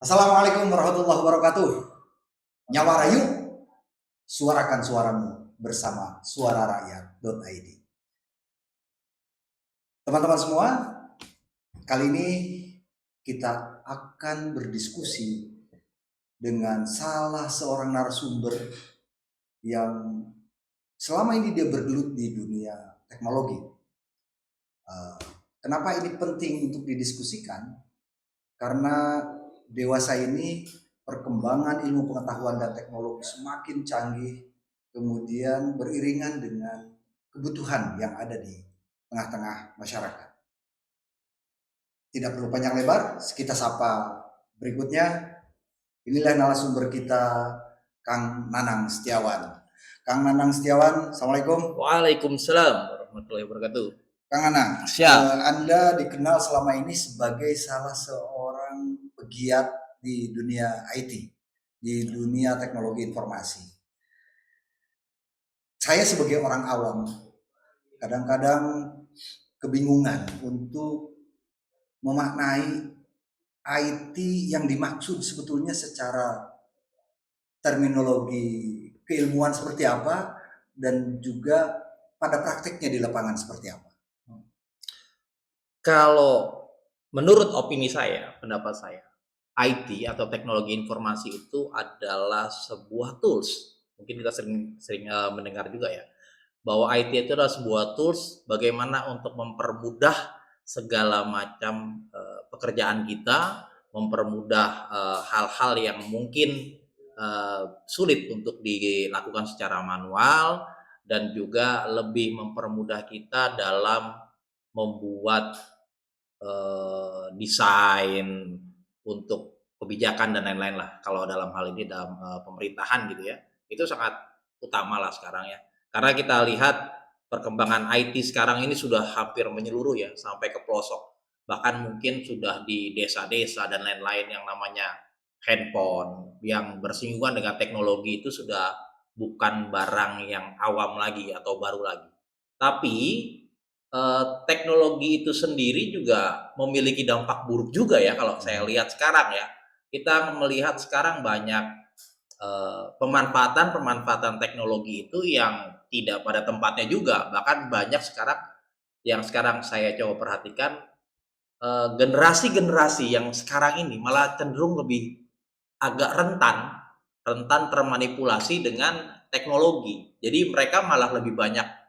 Assalamualaikum warahmatullahi wabarakatuh. Nyawa Rayu, suarakan suaramu bersama suararakyat.id. Teman-teman semua, kali ini kita akan berdiskusi dengan salah seorang narasumber yang selama ini dia bergelut di dunia teknologi. Kenapa ini penting untuk didiskusikan? Karena dewasa ini perkembangan ilmu pengetahuan dan teknologi semakin canggih, kemudian beriringan dengan kebutuhan yang ada di tengah-tengah masyarakat. Tidak perlu panjang lebar, kita sapa berikutnya. Inilah narasumber kita, Kang Nanang Setiawan. Kang Nanang Setiawan, Assalamualaikum. Waalaikumsalam warahmatullahi wabarakatuh. Kang Nanang, Anda dikenal selama ini sebagai salah seorang pegiat di dunia IT, di dunia teknologi informasi. Saya sebagai orang awam, kadang-kadang kebingungan untuk memaknai IT yang dimaksud sebetulnya secara terminologi keilmuan seperti apa, dan juga pada prakteknya di lapangan seperti apa. Kalau menurut opini saya, pendapat saya, IT atau teknologi informasi itu adalah sebuah tools. Mungkin kita sering mendengar juga ya, bahwa IT itu adalah sebuah tools bagaimana untuk mempermudah segala macam pekerjaan kita, mempermudah hal-hal yang mungkin sulit untuk dilakukan secara manual, dan juga lebih mempermudah kita dalam membuat desain untuk kebijakan dan lain-lain lah. Kalau dalam hal ini dalam pemerintahan gitu ya, itu sangat utama lah sekarang ya. Karena kita lihat perkembangan IT sekarang ini sudah hampir menyeluruh ya, sampai ke pelosok. Bahkan mungkin sudah di desa-desa dan lain-lain yang namanya handphone yang bersinggungan dengan teknologi itu sudah bukan barang yang awam lagi atau baru lagi. Tapi teknologi itu sendiri juga memiliki dampak buruk juga ya kalau saya lihat sekarang ya. Kita melihat sekarang banyak pemanfaatan teknologi itu yang tidak pada tempatnya juga. Bahkan banyak sekarang yang sekarang saya coba perhatikan, generasi-generasi yang sekarang ini malah cenderung lebih agak rentan termanipulasi dengan teknologi. Jadi mereka malah lebih banyak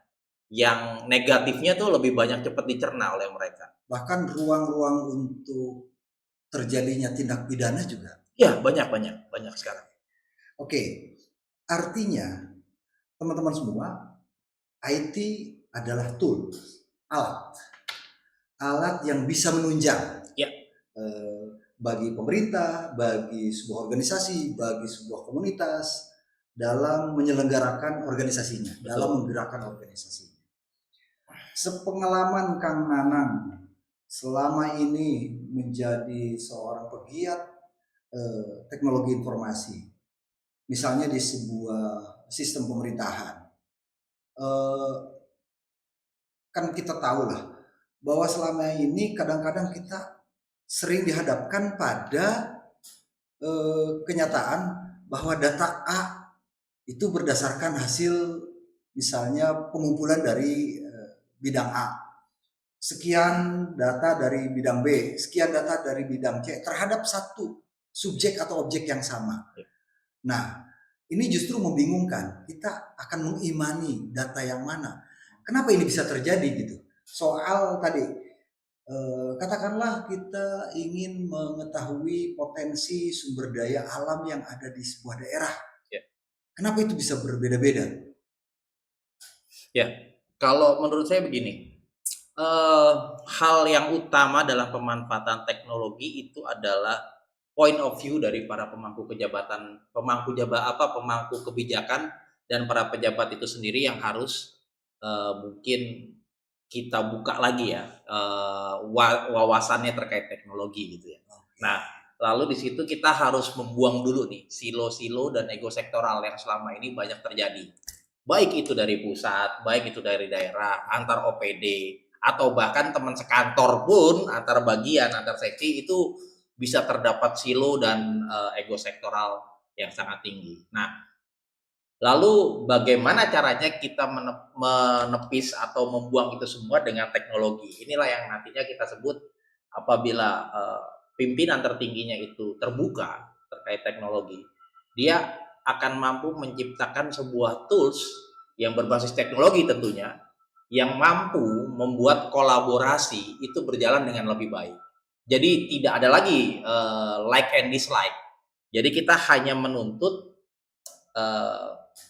yang negatifnya tuh lebih banyak cepat dicerna oleh mereka. Bahkan ruang-ruang untuk terjadinya tindak pidana juga. Ya, banyak sekarang. Oke, artinya teman-teman semua, IT adalah tool, alat yang bisa menunjang ya. Bagi pemerintah, bagi sebuah organisasi, bagi sebuah komunitas dalam menyelenggarakan organisasinya, betul, dalam menggerakkan organisasinya. Sepengalaman Kang Nanang selama ini menjadi seorang pegiat teknologi informasi, misalnya di sebuah sistem pemerintahan, kan kita tahu lah bahwa selama ini kadang-kadang kita sering dihadapkan pada kenyataan bahwa data A itu berdasarkan hasil misalnya pengumpulan dari bidang A, sekian data dari bidang B, sekian data dari bidang C terhadap satu subjek atau objek yang sama. Nah, ini justru membingungkan. Kita akan mengimani data yang mana. Kenapa ini bisa terjadi gitu? Soal tadi, katakanlah kita ingin mengetahui potensi sumber daya alam yang ada di sebuah daerah. Kenapa itu bisa berbeda-beda? Ya, kalau menurut saya begini, hal yang utama dalam pemanfaatan teknologi itu adalah point of view dari para pemangku kebijakan dan para pejabat itu sendiri yang harus mungkin kita buka lagi ya wawasannya terkait teknologi gitu ya. Nah, lalu di situ kita harus membuang dulu nih silo-silo dan ego sektoral yang selama ini banyak terjadi. Baik itu dari pusat, baik itu dari daerah, antar OPD, atau bahkan teman sekantor pun, antar bagian, antar seksi itu bisa terdapat silo dan ego sektoral yang sangat tinggi. Nah, lalu bagaimana caranya kita menepis atau membuang itu semua dengan teknologi? Inilah yang nantinya kita sebut apabila pimpinan tertingginya itu terbuka terkait teknologi, dia akan mampu menciptakan sebuah tools yang berbasis teknologi tentunya, yang mampu membuat kolaborasi itu berjalan dengan lebih baik. Jadi tidak ada lagi like and dislike. Jadi kita hanya menuntut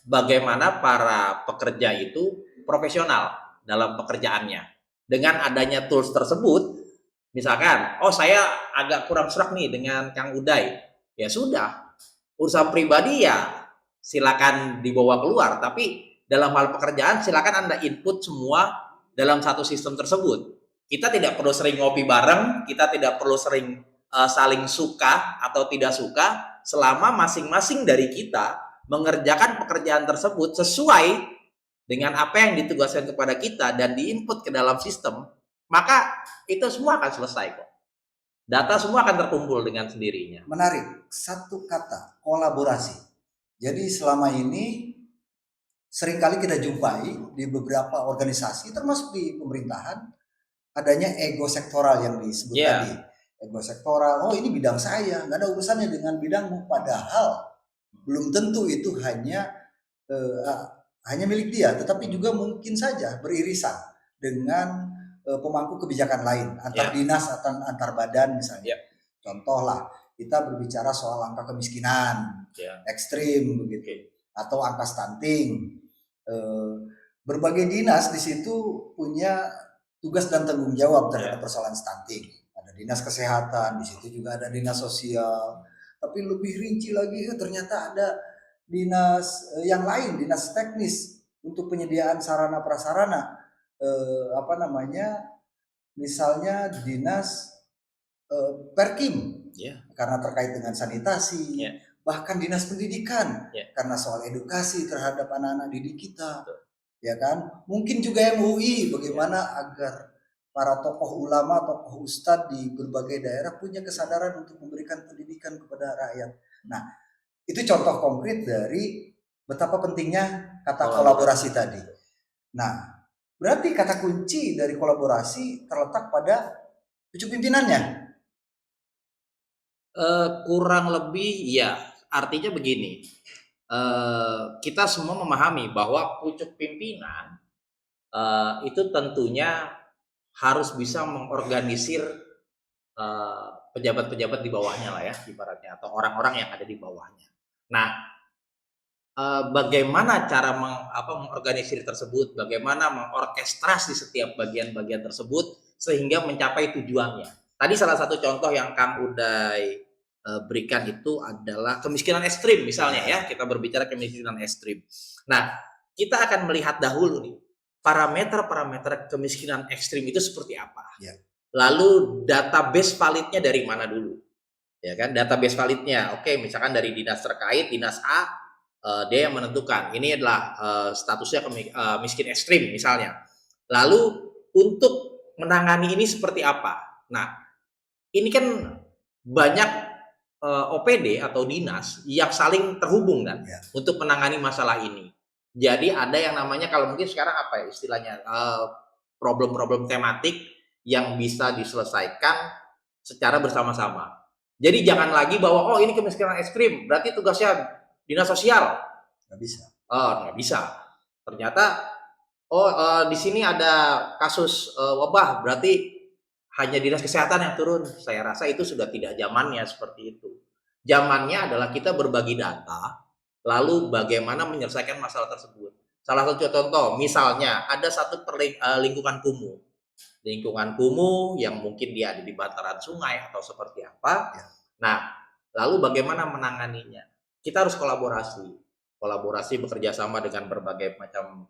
bagaimana para pekerja itu profesional dalam pekerjaannya. Dengan adanya tools tersebut, misalkan, oh saya agak kurang serak nih dengan Kang Uday, ya sudah, urusan pribadi ya silakan dibawa keluar, tapi dalam hal pekerjaan silakan Anda input semua dalam satu sistem tersebut. Kita tidak perlu sering ngopi bareng, kita tidak perlu sering saling suka atau tidak suka, selama masing-masing dari kita mengerjakan pekerjaan tersebut sesuai dengan apa yang ditugaskan kepada kita dan diinput ke dalam sistem, maka itu semua akan selesai kok. Data semua akan terkumpul dengan sendirinya. Menarik, satu kata, kolaborasi. Jadi selama ini seringkali kita jumpai di beberapa organisasi, termasuk di pemerintahan, adanya ego sektoral yang disebut tadi. Ego sektoral, oh ini bidang saya, nggak ada urusannya dengan bidangmu. Padahal belum tentu itu hanya milik dia, tetapi juga mungkin saja beririsan dengan pemangku kebijakan lain, antar dinas atau antar badan misalnya. Contoh lah, kita berbicara soal angka kemiskinan ekstrim begitu, atau angka stunting. Berbagai dinas di situ punya tugas dan tanggung jawab terhadap persoalan stunting. Ada dinas kesehatan, di situ juga ada dinas sosial. Tapi lebih rinci lagi, ternyata ada dinas yang lain, dinas teknis untuk penyediaan sarana prasarana, misalnya dinas Perkim karena terkait dengan sanitasi, bahkan dinas pendidikan karena soal edukasi terhadap anak-anak didik kita, ya kan? Mungkin juga MUI, bagaimana agar para tokoh ulama, tokoh ustadz di berbagai daerah punya kesadaran untuk memberikan pendidikan kepada rakyat. Nah, itu contoh konkret dari betapa pentingnya kata kolaborasi tadi. Nah, berarti kata kunci dari kolaborasi terletak pada pucuk pimpinannya. Kurang lebih ya, artinya begini. Kita semua memahami bahwa pucuk pimpinan itu tentunya harus bisa mengorganisir pejabat-pejabat di bawahnya lah ya, ibaratnya, atau orang-orang yang ada di bawahnya. Nah, bagaimana cara mengorganisir tersebut, bagaimana mengorkestrasi setiap bagian-bagian tersebut sehingga mencapai tujuannya. Tadi salah satu contoh yang Kang Uday berikan itu adalah kemiskinan ekstrim misalnya ya, kita berbicara kemiskinan ekstrim. Nah, kita akan melihat dahulu nih parameter-parameter kemiskinan ekstrim itu seperti apa. Lalu database validnya dari mana dulu, ya kan? Database validnya, oke, misalkan dari dinas terkait, dinas A, dia yang menentukan ini adalah statusnya miskin ekstrim misalnya. Lalu untuk menangani ini seperti apa? Nah, ini kan banyak OPD atau dinas yang saling terhubung kan untuk menangani masalah ini. Jadi ada yang namanya, kalau mungkin sekarang apa ya istilahnya, problem-problem tematik yang bisa diselesaikan secara bersama-sama. Jadi jangan lagi bahwa ini kemiskinan ekstrim berarti tugasnya dinas sosial. Nggak bisa. Nggak bisa. Ternyata di sini ada kasus wabah berarti hanya dinas kesehatan yang turun. Saya rasa itu sudah tidak zamannya seperti itu. Zamannya adalah kita berbagi data, lalu bagaimana menyelesaikan masalah tersebut. Salah satu contoh, misalnya ada satu lingkungan kumuh. Lingkungan kumuh yang mungkin dia ada di bantaran sungai atau seperti apa. Nah, lalu bagaimana menanganinya? Kita harus kolaborasi bekerja sama dengan berbagai macam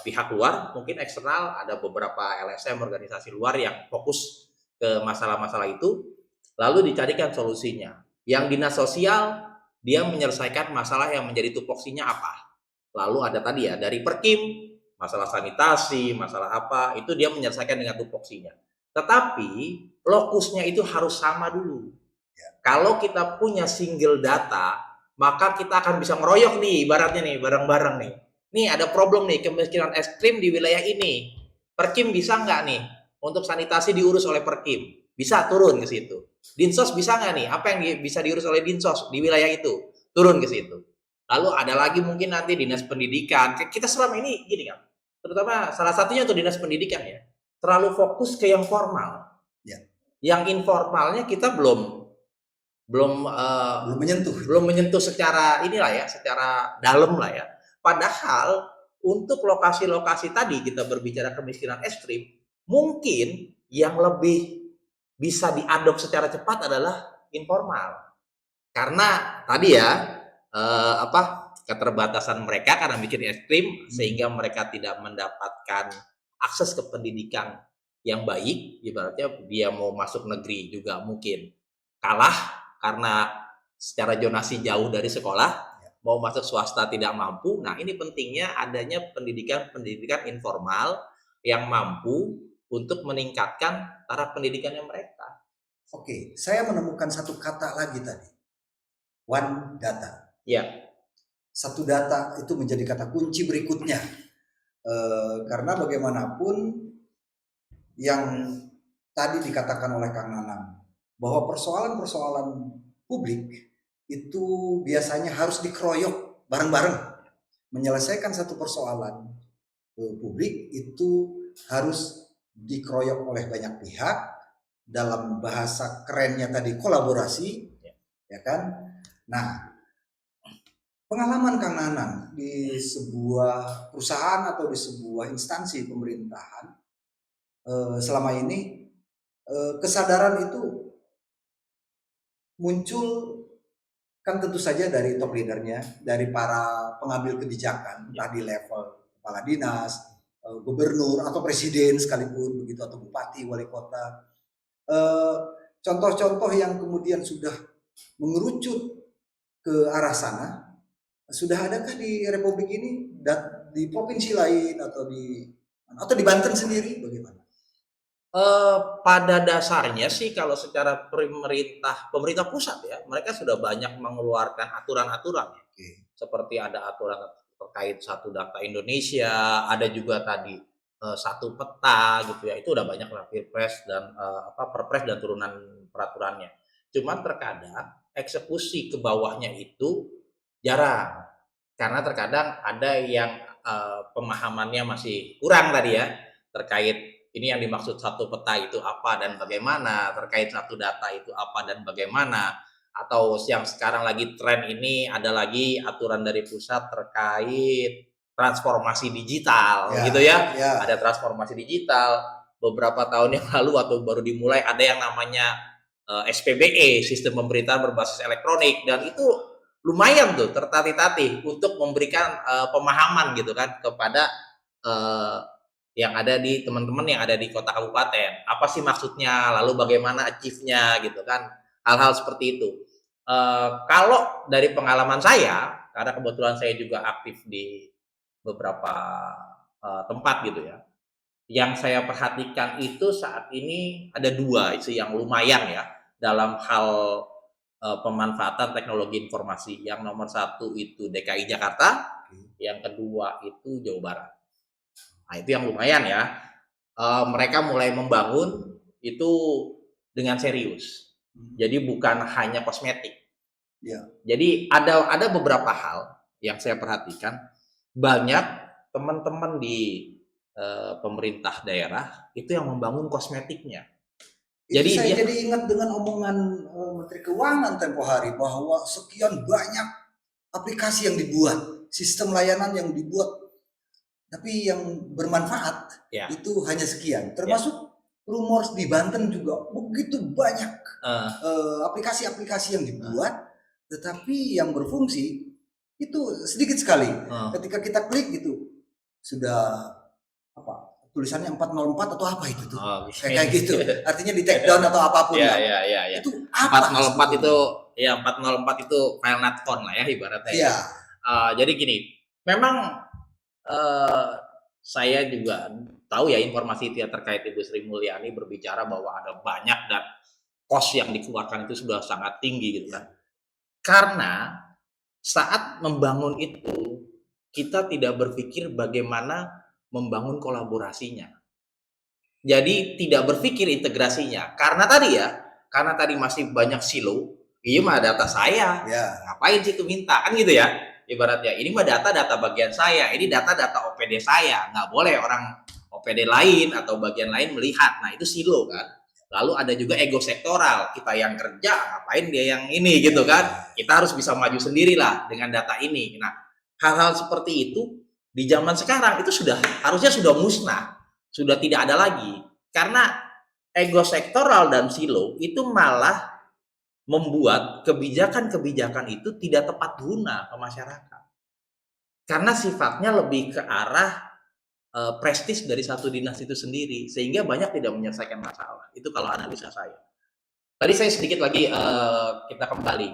pihak luar, mungkin eksternal, ada beberapa LSM, organisasi luar yang fokus ke masalah-masalah itu, lalu dicarikan solusinya. Yang dinas sosial, dia menyelesaikan masalah yang menjadi tupoksinya apa. Lalu ada tadi ya, dari Perkim, masalah sanitasi, masalah apa, itu dia menyelesaikan dengan tupoksinya. Tetapi lokusnya itu harus sama dulu. Kalau kita punya single data, maka kita akan bisa ngeroyok nih, ibaratnya nih, bareng-bareng nih. Nih ada problem nih, kemiskinan ekstrim di wilayah ini. Perkim bisa nggak nih untuk sanitasi diurus oleh Perkim? Bisa turun ke situ. Dinsos bisa nggak nih? Apa yang bisa diurus oleh Dinsos di wilayah itu? Turun ke situ. Lalu ada lagi mungkin nanti dinas pendidikan. Kita selama ini gini kan, terutama salah satunya untuk dinas pendidikan ya, terlalu fokus ke yang formal. Ya. Yang informalnya kita belum belum belum menyentuh secara inilah ya, secara dalam lah ya. Padahal untuk lokasi-lokasi tadi kita berbicara kemiskinan ekstrim, mungkin yang lebih bisa diadop secara cepat adalah informal. Karena tadi ya keterbatasan mereka karena bikin ekstrim sehingga mereka tidak mendapatkan akses ke pendidikan yang baik, ibaratnya dia mau masuk negeri juga mungkin kalah karena secara zonasi jauh dari sekolah, mau masuk swasta tidak mampu. Nah, ini pentingnya adanya pendidikan informal yang mampu untuk meningkatkan taraf pendidikannya mereka. Oke, saya menemukan satu kata lagi tadi. One data. Ya. Satu data itu menjadi kata kunci berikutnya. Karena bagaimanapun yang tadi dikatakan oleh Kang Nanang, bahwa persoalan-persoalan publik itu biasanya harus dikeroyok bareng-bareng. Menyelesaikan satu persoalan publik itu harus dikeroyok oleh banyak pihak, dalam bahasa kerennya tadi kolaborasi, ya kan? Nah, pengalaman Kang Nanang di sebuah perusahaan atau di sebuah instansi pemerintahan selama ini, kesadaran itu muncul kan tentu saja dari top leadernya, dari para pengambil kebijakan, entah di level kepala dinas, gubernur atau presiden sekalipun begitu, atau bupati, wali kota. Contoh-contoh yang kemudian sudah mengerucut ke arah sana, sudah adakah di Republik ini dan di provinsi lain atau di Banten sendiri bagaimana? Pada dasarnya sih kalau secara pemerintah pusat ya, mereka sudah banyak mengeluarkan aturan-aturan ya. Seperti ada aturan terkait satu data Indonesia, ada juga tadi satu peta gitu ya. Itu udah banyak lah Perpres dan Perpres dan turunan peraturannya. Cuman terkadang eksekusi ke bawahnya itu jarang. Karena terkadang ada yang pemahamannya masih kurang tadi ya, terkait ini yang dimaksud satu peta itu apa dan bagaimana, terkait satu data itu apa dan bagaimana, atau yang sekarang lagi tren ini ada lagi aturan dari pusat terkait transformasi digital gitu ya. Ada transformasi digital beberapa tahun yang lalu waktu baru dimulai ada yang namanya SPBE, sistem pemerintahan berbasis elektronik, dan itu lumayan tuh tertatih-tatih untuk memberikan pemahaman gitu kan kepada yang ada di teman-teman yang ada di kota kabupaten. Apa sih maksudnya, lalu bagaimana achieve-nya gitu kan. Hal-hal seperti itu. Kalau dari pengalaman saya, karena kebetulan saya juga aktif di beberapa tempat gitu ya. Yang saya perhatikan itu saat ini ada dua isu yang lumayan ya dalam hal pemanfaatan teknologi informasi. Yang nomor satu itu DKI Jakarta, yang kedua itu Jawa Barat. Nah, itu yang lumayan ya. Mereka mulai membangun itu dengan serius. Jadi bukan hanya kosmetik. Jadi ada beberapa hal yang saya perhatikan, banyak teman-teman di pemerintah daerah itu yang membangun kosmetiknya. Jadi saya jadi ingat dengan omongan Menteri Keuangan tempo hari bahwa sekian banyak aplikasi yang dibuat, sistem layanan yang dibuat, tapi yang bermanfaat itu hanya sekian. Termasuk rumor di Banten juga begitu banyak aplikasi-aplikasi yang dibuat, tetapi yang berfungsi itu sedikit sekali. Ketika kita klik gitu sudah tulisannya 404 atau apa itu tuh, kayak gitu. Artinya di take down atau apapun. Itu apa? 404 itu ya 404 itu file not found lah ya ibaratnya. Jadi gini, memang saya juga tahu ya informasi itu terkait Ibu Sri Mulyani berbicara bahwa ada banyak dan cost yang dikeluarkan itu sudah sangat tinggi gitu kan. Karena saat membangun itu kita tidak berpikir bagaimana membangun kolaborasinya. Jadi tidak berpikir integrasinya. Karena tadi masih banyak silo. Iya mah data saya. Ya. Ngapain sih itu minta kan gitu ya. Ibaratnya ini mah data bagian saya, ini data OPD saya. Nggak boleh orang OPD lain atau bagian lain melihat. Nah itu silo kan. Lalu ada juga ego sektoral. Kita yang kerja, ngapain dia yang ini gitu kan. Kita harus bisa maju sendirilah dengan data ini. Nah hal-hal seperti itu di zaman sekarang itu harusnya sudah musnah. Sudah tidak ada lagi. Karena ego sektoral dan silo itu malah membuat kebijakan-kebijakan itu tidak tepat guna ke masyarakat. Karena sifatnya lebih ke arah prestis dari satu dinas itu sendiri, sehingga banyak tidak menyelesaikan masalah. Itu kalau analisa saya. Tadi saya sedikit lagi kita kembali.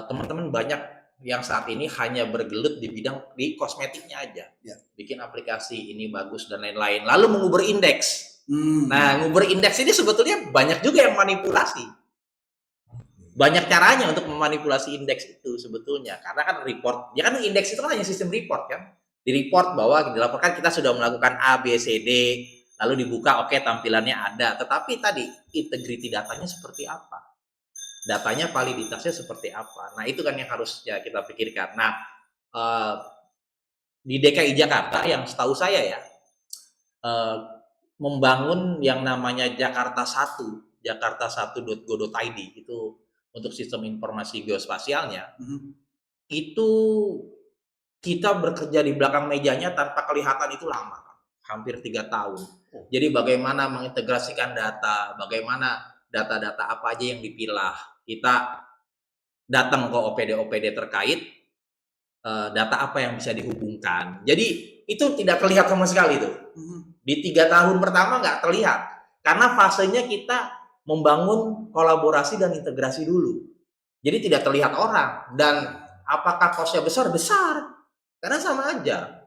Teman-teman banyak yang saat ini hanya bergelut di kosmetiknya aja. Ya. Bikin aplikasi ini bagus dan lain-lain. Lalu mengubur indeks. Nah, ngubur indeks ini sebetulnya banyak juga yang manipulasi. Banyak caranya untuk memanipulasi indeks itu sebetulnya. Karena kan report, ya kan indeks itu kan hanya sistem report kan. Di report bahwa dilaporkan kita sudah melakukan A, B, C, D, lalu dibuka, oke, tampilannya ada. Tetapi tadi integriti datanya seperti apa? Datanya validitasnya seperti apa? Nah itu kan yang harus ya kita pikirkan. Nah di DKI Jakarta yang setahu saya ya membangun yang namanya Jakarta 1, jakarta1.go.id itu untuk sistem informasi geospasialnya. Itu kita bekerja di belakang mejanya tanpa kelihatan itu lama, hampir 3 tahun. Jadi bagaimana mengintegrasikan data, bagaimana data-data apa aja yang dipilah. Kita datang ke OPD terkait, data apa yang bisa dihubungkan. Jadi itu tidak terlihat sama sekali tuh. Di 3 tahun pertama nggak terlihat. Karena fasenya kita membangun kolaborasi dan integrasi dulu. Jadi tidak terlihat orang. Dan apakah cost-nya besar? Besar. Karena sama aja.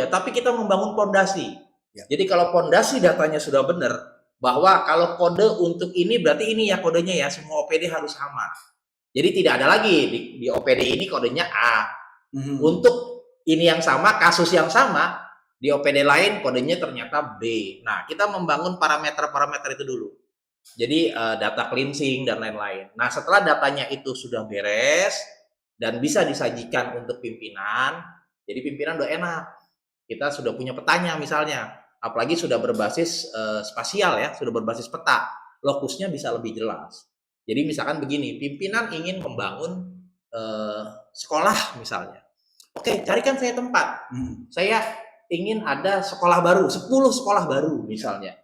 Tapi kita membangun pondasi. Ya. Jadi kalau pondasi datanya sudah benar, bahwa kalau kode untuk ini berarti ini ya kodenya ya, semua OPD harus sama. Jadi tidak ada lagi di OPD ini kodenya A. Untuk ini yang sama, kasus yang sama, di OPD lain kodenya ternyata B. Nah, kita membangun parameter-parameter itu dulu. Jadi data cleansing dan lain-lain. Nah, setelah datanya itu sudah beres dan bisa disajikan untuk pimpinan, jadi pimpinan udah enak. Kita sudah punya petanya misalnya. Apalagi sudah berbasis spasial ya, sudah berbasis peta, lokusnya bisa lebih jelas. Jadi misalkan begini, pimpinan ingin membangun sekolah misalnya. Oke, carikan saya tempat. Saya ingin ada sekolah baru, 10 sekolah baru misalnya.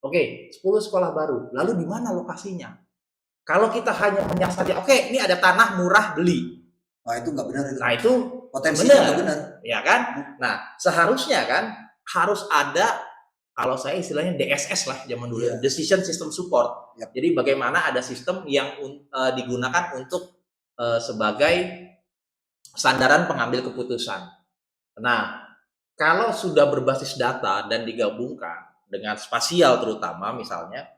Oke, 10 sekolah baru. Lalu di mana lokasinya? Kalau kita hanya menyasar, oke, ini ada tanah murah beli. Nah, itu nggak benar itu. Nah, itu potensinya nggak benar. Ya kan? Nah, seharusnya kan harus ada, kalau saya istilahnya DSS lah zaman dulu, Decision System Support. Jadi bagaimana ada sistem yang digunakan untuk sebagai sandaran pengambil keputusan. Nah, kalau sudah berbasis data dan digabungkan dengan spasial terutama misalnya,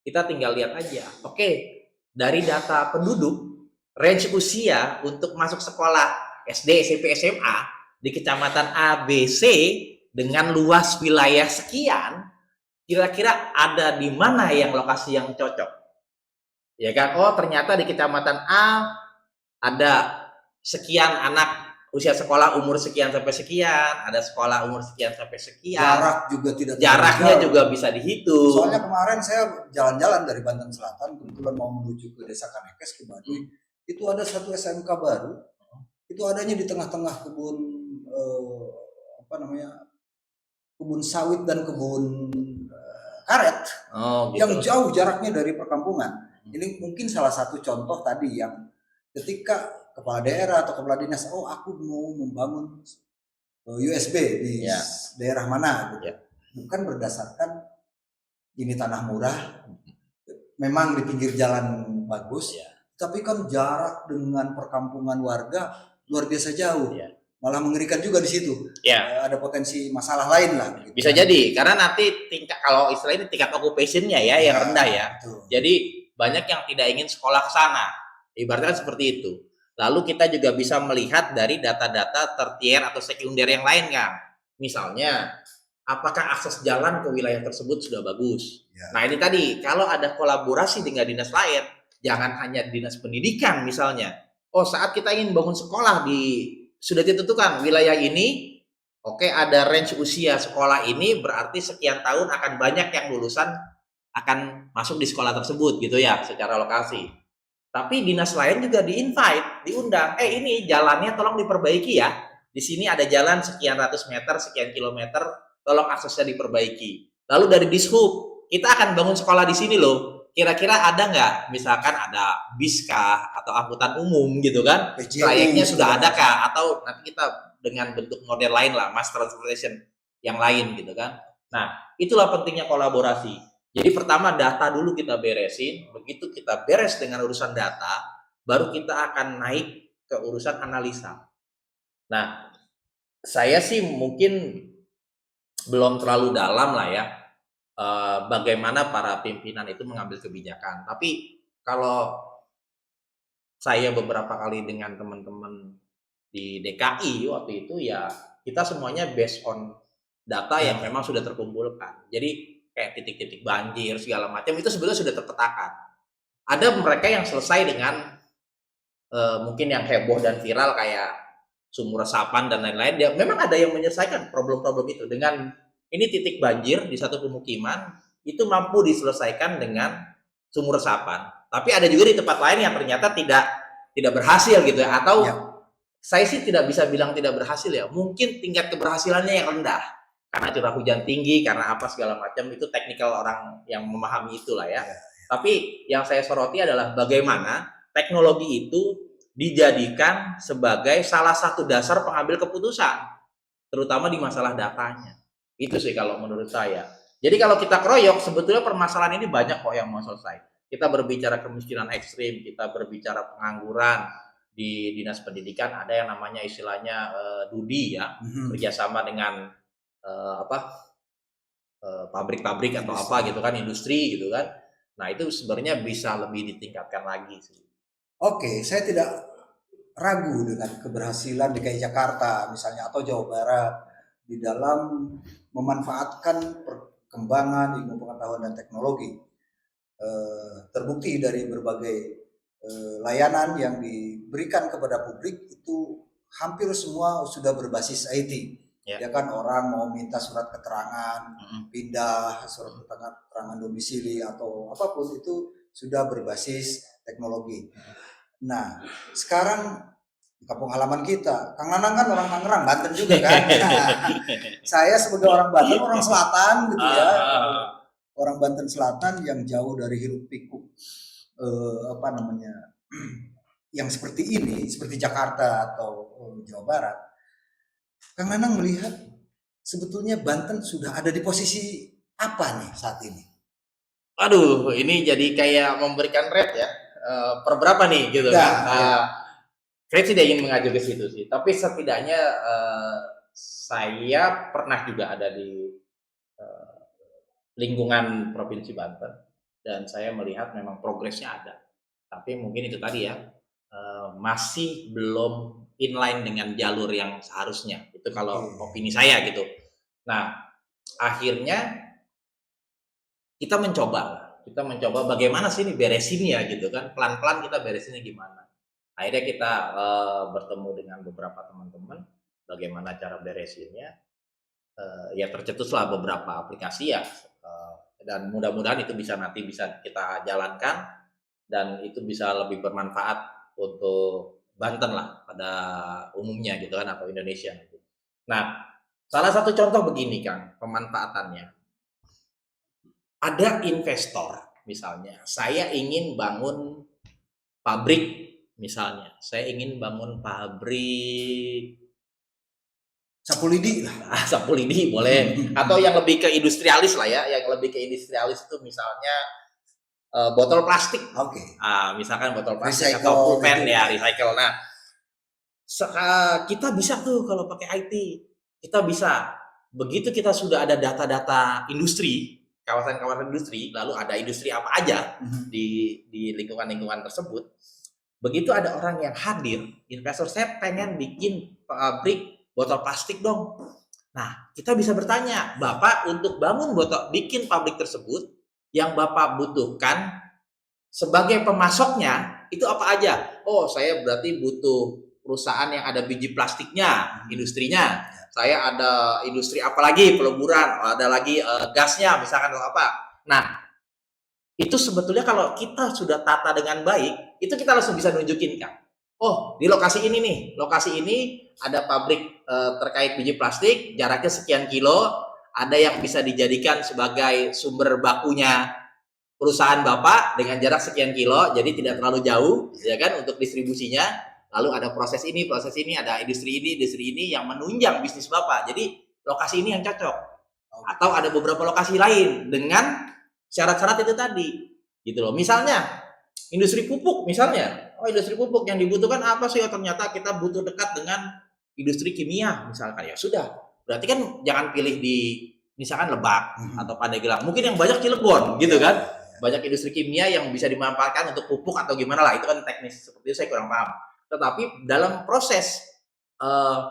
kita tinggal lihat aja. Oke, dari data penduduk, range usia untuk masuk sekolah SD, SMP, SMA di kecamatan A, B, C dengan luas wilayah sekian, kira-kira ada di mana yang lokasi yang cocok? Ya kan? Oh, ternyata di kecamatan A ada sekian anak usia sekolah umur sekian sampai sekian, ada sekolah umur sekian sampai sekian. Jaraknya juga bisa dihitung. Soalnya kemarin saya jalan-jalan dari Banten Selatan, kebetulan mau menuju ke Desa Kanekes ke Baduy, itu ada satu SMK baru. Itu adanya di tengah-tengah kebun kebun sawit dan kebun karet. Gitu. Yang jauh jaraknya dari perkampungan. Ini mungkin salah satu contoh tadi yang ketika kepala daerah atau kepala dinas, aku mau membangun USB di daerah mana gitu. Bukan berdasarkan ini tanah murah, memang di pinggir jalan bagus, tapi kan jarak dengan perkampungan warga luar biasa jauh. Malah mengerikan juga di situ. Ada potensi masalah lain lah. Bisa jadi, karena nanti tingkat, kalau istilahnya tingkat occupationnya ya yang rendah ya. Betul. Jadi banyak yang tidak ingin sekolah ke sana. Ibaratnya seperti itu. Lalu kita juga bisa melihat dari data-data tertier atau sekunder yang lain, Kang. Misalnya, apakah akses jalan ke wilayah tersebut sudah bagus? Ya. Nah, ini tadi, kalau ada kolaborasi dengan dinas lain, jangan hanya dinas pendidikan misalnya. Oh, saat kita ingin bangun sekolah sudah ditentukan wilayah ini, oke, ada range usia sekolah ini, berarti sekian tahun akan banyak yang lulusan akan masuk di sekolah tersebut gitu ya, secara lokasi. Tapi dinas lain juga di-invite, diundang. Ini jalannya tolong diperbaiki ya. Di sini ada jalan sekian ratus meter, sekian kilometer, tolong aksesnya diperbaiki. Lalu dari Dishub, kita akan bangun sekolah di sini loh. Kira-kira ada nggak? Misalkan ada bis kah atau angkutan umum gitu kan? PJU Trayeknya sudah segala ada macam. kah? Atau nanti kita dengan bentuk model lain lah, mass transportation yang lain gitu kan? Nah, itulah pentingnya kolaborasi. Jadi pertama data dulu kita beresin, begitu kita beres dengan urusan data, baru kita akan naik ke urusan analisa. Nah, saya sih mungkin belum terlalu dalam lah ya, bagaimana para pimpinan itu mengambil kebijakan. Tapi kalau saya beberapa kali dengan teman-teman di DKI waktu itu ya, kita semuanya based on data yang memang sudah terkumpulkan. Jadi kayak titik-titik banjir segala macam itu sebetulnya sudah terpetakan. Ada mereka yang selesai dengan mungkin yang heboh dan viral kayak sumur resapan dan lain-lain. Dia memang ada yang menyelesaikan problem-problem itu dengan ini titik banjir di satu pemukiman itu mampu diselesaikan dengan sumur resapan. Tapi ada juga di tempat lain yang ternyata tidak berhasil gitu ya. Atau Ya. saya sih tidak bisa bilang tidak berhasil ya. Mungkin tingkat keberhasilannya yang rendah karena curah hujan tinggi, karena apa segala macam, itu teknikal orang yang memahami itulah ya. Tapi yang saya soroti adalah bagaimana teknologi itu dijadikan sebagai salah satu dasar pengambil keputusan, terutama di masalah datanya. Itu sih kalau menurut saya. Jadi kalau kita keroyok, sebetulnya permasalahan ini banyak kok yang mau selesai. Kita berbicara kemiskinan ekstrim, kita berbicara pengangguran, di dinas pendidikan ada yang namanya istilahnya DUDI ya, kerjasama dengan pabrik-pabrik atau apa gitu kan, industri gitu kan. Nah itu sebenarnya bisa lebih ditingkatkan lagi sih. Oke, saya tidak ragu dengan keberhasilan DKI Jakarta misalnya atau Jawa Barat di dalam memanfaatkan perkembangan ilmu pengetahuan dan teknologi. Terbukti dari berbagai layanan yang diberikan kepada publik itu hampir semua sudah berbasis IT. Ya kan, orang mau minta surat keterangan pindah, surat keterangan domisili atau apapun itu sudah berbasis teknologi. Nah, sekarang di kampung halaman kita, Kang Nanang kan orang Tangerang, Banten juga kan. Nah, saya sebagai orang Banten, orang selatan gitu ya, orang Banten Selatan yang jauh dari hiruk pikuk yang seperti ini, seperti Jakarta atau Jawa Barat. Kang Nanang melihat sebetulnya Banten sudah ada di posisi apa nih saat ini? Aduh, ini jadi kayak memberikan rate ya. Per berapa nih gitu kan? Saya tidak ingin mengacu ke situ sih, tapi setidaknya saya pernah juga ada di lingkungan Provinsi Banten dan saya melihat memang progresnya ada. Tapi mungkin itu tadi ya, masih belum inline dengan jalur yang seharusnya. Itu kalau opini saya gitu. Nah, akhirnya kita mencoba bagaimana sih ini beresinnya gitu kan, pelan-pelan kita beresinnya gimana. Akhirnya kita bertemu dengan beberapa teman-teman bagaimana cara beresinnya, ya tercetuslah beberapa aplikasi ya, dan mudah-mudahan itu nanti bisa kita jalankan dan itu bisa lebih bermanfaat untuk Banten lah pada umumnya gitu kan, atau Indonesia gitu. Nah, salah satu contoh begini Kang, pemanfaatannya. Ada investor misalnya, saya ingin bangun pabrik misalnya, saya ingin bangun pabrik sapu lidi lah. Sapu lidi boleh, atau yang lebih ke industrialis lah ya, yang lebih ke industrialis itu misalnya botol plastik. Misalkan botol plastik atau pulpen ya, recycle. Nah, kita bisa tuh kalau pakai IT, kita bisa begitu kita sudah ada data-data industri, kawasan-kawasan industri, lalu ada industri apa aja di lingkungan-lingkungan tersebut. Begitu ada orang yang hadir, investor, saya pengen bikin pabrik botol plastik dong. Nah, kita bisa bertanya, Bapak untuk bikin pabrik tersebut, yang Bapak butuhkan sebagai pemasoknya itu apa aja? Oh, saya berarti butuh perusahaan yang ada biji plastiknya, industrinya. Saya ada industri apa lagi, peleburan, ada lagi gasnya, misalkan atau apa. Nah, itu sebetulnya kalau kita sudah tata dengan baik, itu kita langsung bisa nunjukin, Kang. Oh, di lokasi ini nih, lokasi ini ada pabrik terkait biji plastik, jaraknya sekian kilo, ada yang bisa dijadikan sebagai sumber bakunya perusahaan Bapak dengan jarak sekian kilo, jadi tidak terlalu jauh, ya kan, untuk distribusinya. Lalu ada proses ini, ada industri ini yang menunjang bisnis Bapak. Jadi lokasi ini yang cocok. Atau ada beberapa lokasi lain dengan syarat-syarat itu tadi, gitu loh. Misalnya industri pupuk, misalnya, industri pupuk yang dibutuhkan apa sih? Ternyata kita butuh dekat dengan industri kimia, misalkan, ya sudah. Berarti kan jangan pilih di misalkan Lebak atau Pandeglang, mungkin yang banyak Cilegon, gitu kan? Banyak industri kimia yang bisa dimanfaatkan untuk pupuk atau gimana lah, itu kan teknis seperti itu saya kurang paham. Tetapi dalam proses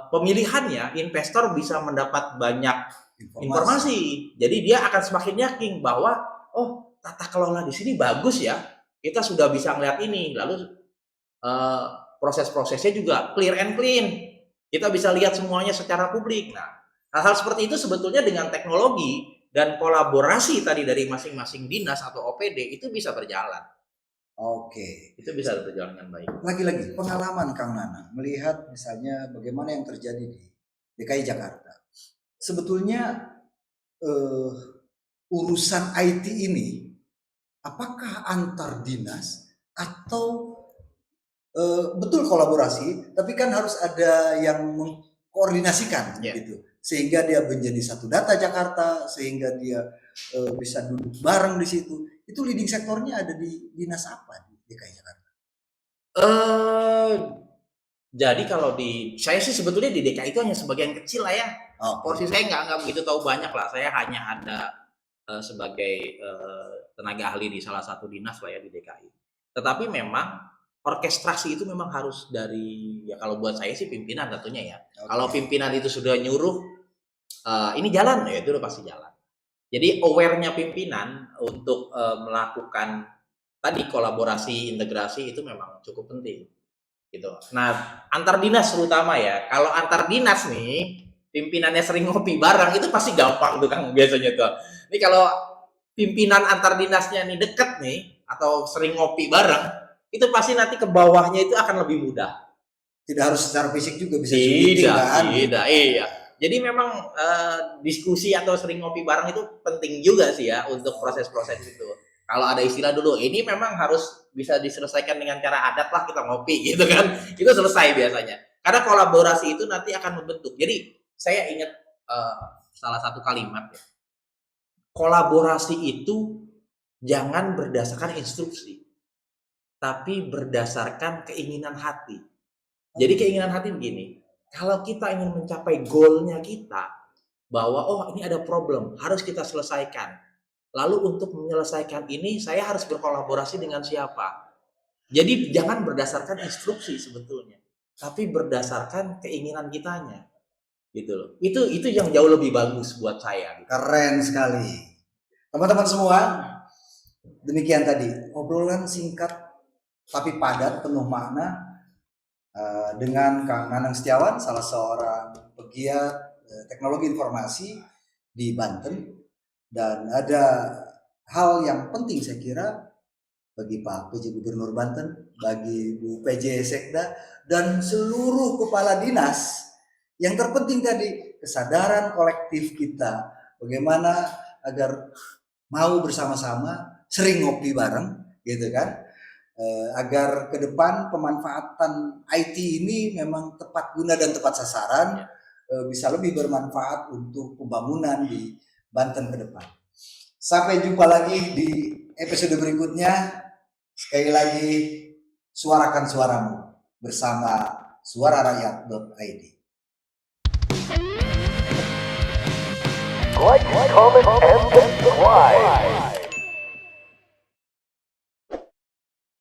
pemilihannya, investor bisa mendapat banyak informasi. Jadi dia akan semakin yakin bahwa tata kelola di sini bagus ya. Kita sudah bisa melihat ini. Lalu proses-prosesnya juga clear and clean. Kita bisa lihat semuanya secara publik. Nah, hal-hal seperti itu sebetulnya dengan teknologi dan kolaborasi tadi dari masing-masing dinas atau OPD itu bisa berjalan. Oke. Itu bisa berjalan dengan baik. Lagi-lagi pengalaman Kang Nana melihat misalnya bagaimana yang terjadi di DKI Jakarta. Sebetulnya urusan IT ini apakah antar dinas atau betul kolaborasi, tapi kan harus ada yang mengkoordinasikan gitu, sehingga dia menjadi satu data Jakarta, sehingga dia bisa duduk bareng di situ. Itu leading sektornya ada di dinas apa di DKI Jakarta? Jadi kalau saya sih sebetulnya di DKI itu hanya sebagian kecil lah ya. Porsi saya nggak begitu tahu banyak lah. Saya hanya ada sebagai tenaga ahli di salah satu dinas lah ya di DKI. Tetapi memang orkestrasi itu memang harus dari, ya kalau buat saya sih pimpinan tentunya ya. Kalau pimpinan itu sudah nyuruh ini jalan, ya itu udah pasti jalan. Jadi aware-nya pimpinan untuk melakukan tadi kolaborasi, integrasi itu memang cukup penting. Gitu. Nah, antar dinas terutama ya. Kalau antar dinas nih, pimpinannya sering ngopi bareng itu pasti gampang tuh Kang biasanya tuh. Ini kalau pimpinan antar dinasnya nih deket nih atau sering ngopi bareng, itu pasti nanti ke bawahnya itu akan lebih mudah. Tidak harus secara fisik juga bisa Tidak, iya. Jadi memang diskusi atau sering ngopi bareng itu penting juga sih ya untuk proses-proses itu. Kalau ada istilah dulu, ini memang harus bisa diselesaikan dengan cara adat lah, kita ngopi gitu kan. Itu selesai biasanya. Karena kolaborasi itu nanti akan membentuk. Jadi saya ingat salah satu kalimat ya. Kolaborasi itu jangan berdasarkan instruksi, tapi berdasarkan keinginan hati. Jadi keinginan hati begini, kalau kita ingin mencapai goalnya kita, bahwa ini ada problem, harus kita selesaikan. Lalu untuk menyelesaikan ini, saya harus berkolaborasi dengan siapa? Jadi jangan berdasarkan instruksi sebetulnya, tapi berdasarkan keinginan kitanya. Gitu loh. Itu yang jauh lebih bagus buat saya. Keren sekali. Teman-teman semua, demikian tadi obrolan singkat tapi padat, penuh makna dengan Kang Nanang Setiawan, salah seorang pegiat teknologi informasi di Banten. Dan ada hal yang penting saya kira bagi Pak PJ Gubernur Banten, bagi Bu PJ Sekda, dan seluruh kepala dinas. Yang terpenting tadi kesadaran kolektif kita, bagaimana agar mau bersama-sama sering ngopi bareng, gitu kan? Agar ke depan pemanfaatan IT ini memang tepat guna dan tepat sasaran, bisa lebih bermanfaat untuk pembangunan di Banten ke depan. Sampai jumpa lagi di episode berikutnya. Sekali lagi, suarakan suaramu bersama suararakyat.id. Like, comment, and